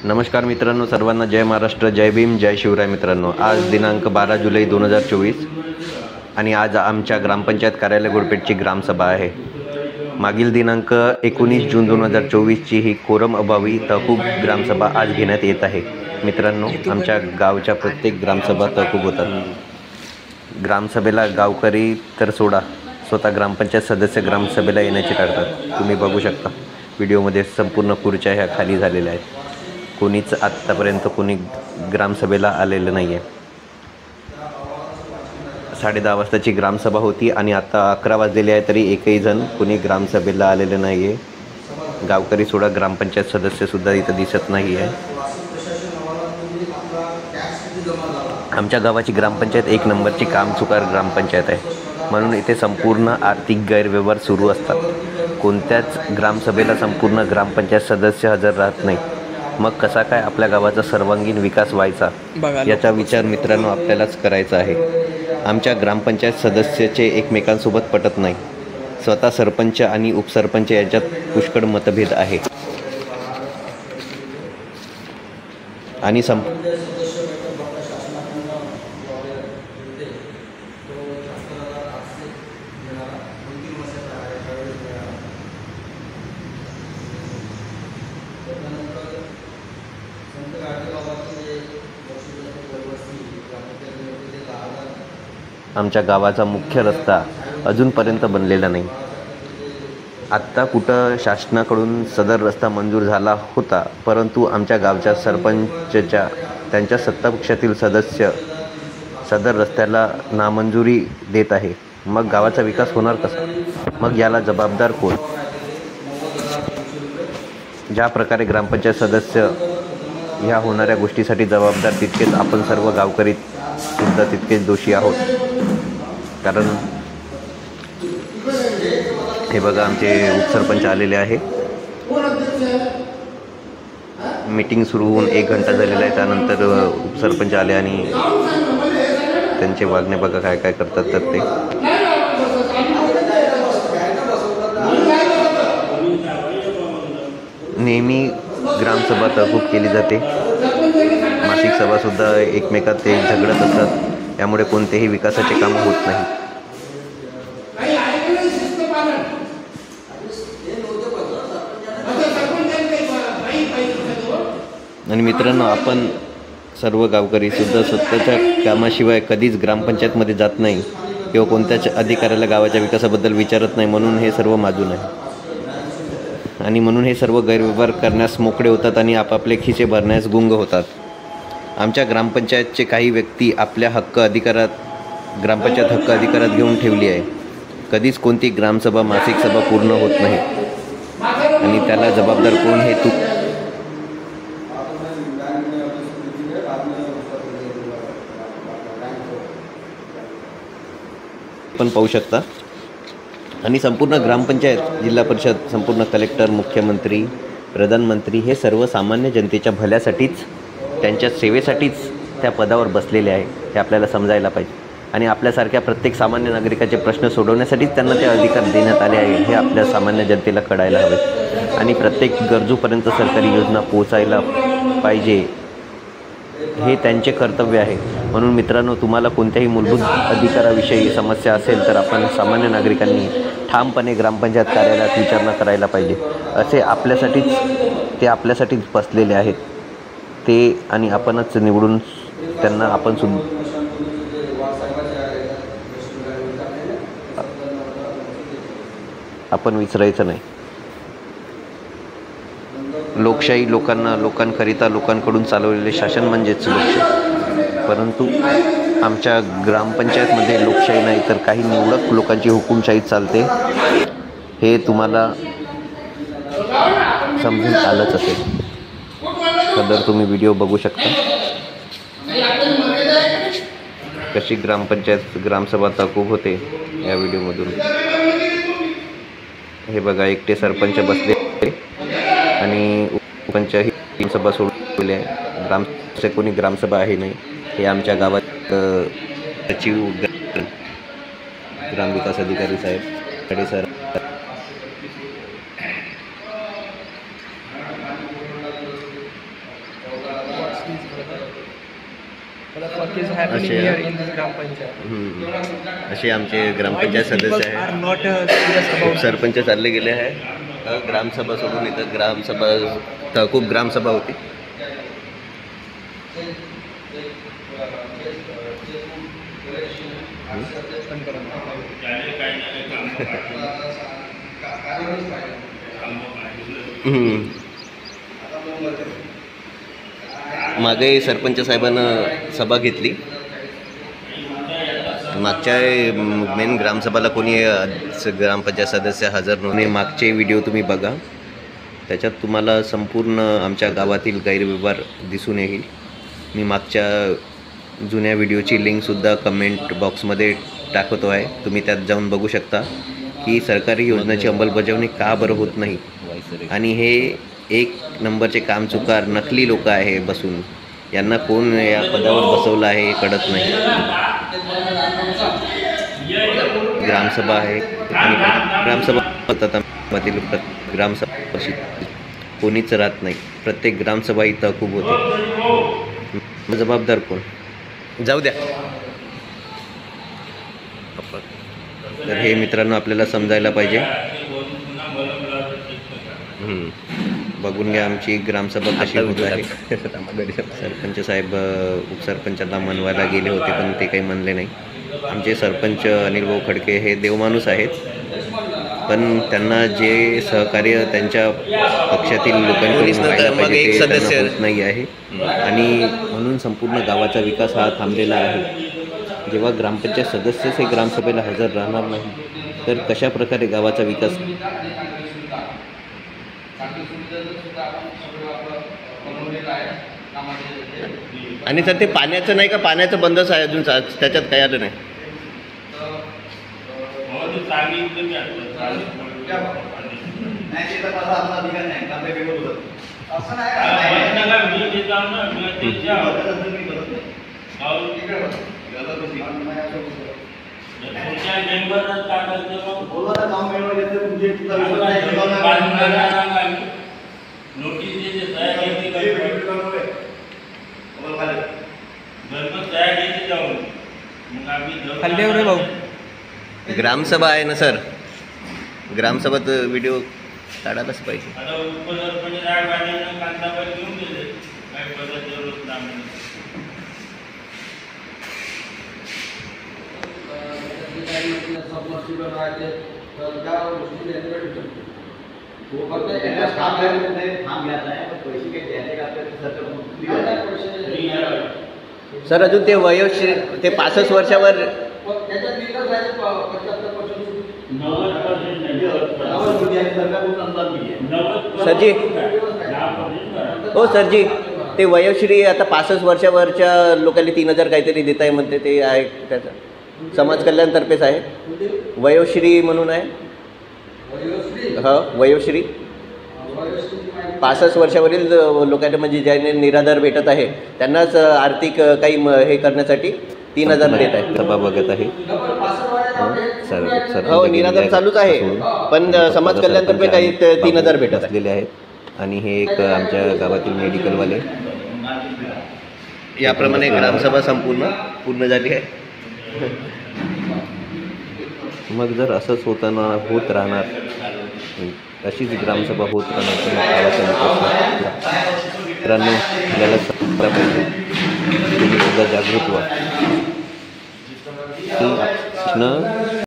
नमस्कार मित्रांनो, सर्वांना जय महाराष्ट्र, जय भीम, जय शिवराय. मित्रांनो, आज दिनांक 12 जुलै 2024 आणि आज आमच्या ग्रामपंचायत कार्यालय गुरपेटची ग्रामसभा आहे. मागील दिनांक 19 जून 2024ची ही कोरम अभावी तहकूब ग्रामसभा आज घेण्यात येत आहे. मित्रांनो, आमच्या गावच्या प्रत्येक ग्रामसभा तहकूब होतात. ग्रामसभेला गावकरी तर सोडा, स्वतः ग्रामपंचायत सदस्य ग्रामसभेला येण्याचे टाळतात. तुम्ही बघू शकता व्हिडिओमध्ये संपूर्ण खुर्च्या ह्या खाली झालेल्या आहेत. कोणीच आत्तापर्यंत कोणी ग्रामसभेला आलेलं नाही आहे. 10:30 वाजताची ग्रामसभा होती आणि आता 11 वाजलेले आहे, तरी एकही जण कोणी ग्रामसभेला आलेलं नाही आहे. गावकरी सोडा, ग्रामपंचायत सदस्यसुद्धा इथं दिसत नाही आहे. आमच्या गावाची ग्रामपंचायत एक नंबरची कामचुकार ग्रामपंचायत आहे, म्हणून इथे संपूर्ण आर्थिक गैरव्यवहार सुरू असतात. कोणत्याच ग्रामसभेला संपूर्ण ग्रामपंचायत सदस्य हजर राहत नाही. मग कसा काय आपल्या गावाचा सर्वांगीण विकास व्हायचा याचा विचार मित्रांनो आपल्यालाच करायचा आहे. आमच्या ग्रामपंचायत सदस्याचे एकमेकांसोबत पटत नाही. स्वतः सरपंच आणि उपसरपंच यांच्यात पुष्कळ मतभेद आहे आणि आमच्या गावाचा मुख्य रस्ता अजूनपर्यंत बनलेला नाही. आत्ता कुठं शासनाकडून सदर रस्ता मंजूर झाला होता, परंतु आमच्या गावच्या सरपंचच्या त्यांच्या सत्तापक्षातील सदस्य सदर रस्त्याला नामंजुरी देत आहे. मग गावाचा विकास होणार कसा? मग याला जबाबदार कोण? ज्या प्रकारे ग्रामपंचायत सदस्य ह्या होणाऱ्या गोष्टीसाठी जबाबदार, तितकेच आपण सर्व गावकरी सुद्धा तितकेच दोषी आहोत. कारण हे बघा, आमचे उपसरपंच आलेले आहे. मीटिंग सुरू होऊन 1 घंटा झालेला आहे. त्यानंतर उपसरपंच आले आणि त्यांचे वागणे बघा काय काय करतात. तर ते नेहमी ग्रामसभा तहकूब केली जाते. मासिक सभासुद्धा एकमेकात ते झगडत असतात. त्यामुळे कोणतेही विकासाचे काम होत नाही. आणि मित्रांनो, आपण सर्व गावकरी सुद्धा स्वतःच्या कामाशिवाय कधीच ग्रामपंचायतमध्ये जात नाही किंवा कोणत्याच अधिकाऱ्याला गावाच्या विकासाबद्दल विचारत नाही. म्हणून हे सर्व माजून आहे आणि म्हणून हे सर्व गैरव्यवहार करण्यास मोकळे होतात आणि आपापले खिसे भरण्यास गुंग होतात. आमच्या ग्रामपंचायतचे काही व्यक्ती आपल्या ग्रामपंचायत हक्क अधिकारात घेऊन ठेवली आहे. कधीच कोणती ग्रामसभा, मासिक सभा पूर्ण होत नाही आणि त्याला जबाबदार कोण हे पण पाहू शकता. आणि संपूर्ण ग्रामपंचायत, जिल्हा परिषद, संपूर्ण कलेक्टर, मुख्यमंत्री, प्रधानमंत्री हे सर्व सामान्य जनतेच्या भल्यासाठीच, त्यांच्या सेवेसाठीच त्या पदावर बसलेले आहे. हे आपल्याला समजायला पाहिजे. आणि आपल्यासारख्या प्रत्येक सामान्य नागरिकाचे प्रश्न सोडवण्यासाठीच त्यांना ते अधिकार देण्यात आले आहे, हे आपल्या सामान्य जनतेला कळायला हवे. आणि प्रत्येक गरजूपर्यंत सरकारी योजना पोहोचायला पाहिजे, हे त्यांचे कर्तव्य आहे. म्हणून मित्रांनो, तुम्हाला कोणत्याही मूलभूत अधिकाराविषयी समस्या असेल तर आपण सामान्य नागरिकांनी ठामपणे ग्रामपंचायत कार्यालयात विचारणा करायला पाहिजे. ते आपल्यासाठीच बसलेले आहेत. ते आणि आपणच निवडून त्यांना आपण विसरायचं नाही. लोकशाही लोकांकरिता, लोकांकडून चालवलेले शासन म्हणजेच लोकशाही. परंतु आमच्या ग्रामपंचायतमध्ये लोकशाही नाही तर काही निवडक लोकांची हुकुमशाही चालते. हे तुम्हाला समजून आलंच असेल. सदर तुम्ही व्हिडिओ बघू शकता कशी ग्रामसभा तहकूब होते या व्हिडिओमधून. हे बघा, एकटे सरपंच बसले आणि उपपंचही ग्रामसभा सोडलेली आहे. कोणी ग्रामसभा आहे नाही. हे आमच्या गावात सचिव, ग्रामविकास अधिकारी साहेब खडे sir is happening Ashe. here in this Gram Panchayat. असे आमचे ग्रामपंचायत सदस्य Are आहे. not serious about सरपंच चालले गेले आहे. ग्रामसभा सोडून इथं ग्रामसभा तहकूब ग्रामसभा होती. मागे सरपंच साहेबांनं सभा घेतली. मागच्या मेन ग्रामसभाला कोणी ग्रामपंचायत सदस्य हजर नव्हते. मागचे व्हिडिओ तुम्ही बघा, त्याच्यात तुम्हाला संपूर्ण आमच्या गावातील गैरव्यवहार दिसून येईल. मी मागच्या जुन्या व्हिडिओची लिंकसुद्धा कमेंट बॉक्समध्ये टाकतो आहे. तुम्ही त्यात जाऊन बघू शकता की सरकारी योजनेची अंमलबजावणी का बरं होत नाही. आणि हे एक नंबरचे कामचुकार नकली लोक आहे बसून. यांना कोण या पदावर बसवलं आहे हे कळत नाही. ग्रामसभा आहे आणि ग्रामसभा मधील ग्रामसभा कोणीच राहत नाही. प्रत्येक ग्रामसभा इथं खूप होते. जबाबदार कोण? जाऊ द्या. तर हे मित्रांनो आपल्याला समजायला पाहिजे. बघून घ्या आमची ग्रामसभा कशी होत आहे. सरपंच साहेब उपसरपंचांना मनवायला गेले होते पण ते काही म्हणले नाही. आमचे सरपंच अनिल भाऊ खडके हे देवमाणूस आहेत, पण त्यांना जे सहकार्य त्यांच्या पक्षातील लोकांकडून व्हायला पाहिजे ते त्यांना होत नाही आहे. आणि म्हणून संपूर्ण गावाचा विकास हा थांबलेला आहे. जेव्हा ग्रामपंचायत सदस्यच हे ग्रामसभेला हजर राहणार नाही तर कशा प्रकारे गावाचा विकास? आणि तर ते पाण्याचं नाही का, पाण्याचं बंदच आहे अजून, त्याच्यात काही आलं नाही. हल्लेवर भाऊ ग्रामसभा आहे ना सर, ग्रामसभात व्हिडिओ काढायलाच पाहिजे. सर अजून ते वयोश्री ते 65 वर्षावर सरजी, हो सरजी, ते वयोश्री आता 65 वर्षावरच्या लोकांना 3000 काहीतरी देत आहे म्हणते. ते आहे त्याचं समाज कल्याणतर्फेच आहे. वयोश्री म्हणून आहे. हो वयोश्री 65 वर्षावरील लोकांना म्हणजे ज्यांना निराधार भेटत आहे त्यांनाच आर्थिक काही हे करण्यासाठी 3000 देत आहे. सभा बघत आहे. हो निराधार चालूच आहे पण समाज कल्याणतर्फे काही 3000 भेटत असलेले आहेत. आणि हे एक आमच्या गावातील मेडिकलवाले. याप्रमाणे ग्रामसभा पूर्ण झाली आहे. मग जर असंच होत राहणार, अशीच ग्रामसभा होत राहणार तर गावाचा विकास मित्रांनो आपल्याला समजला पाहिजे. तुम्ही सुद्धा जागृत व्हा.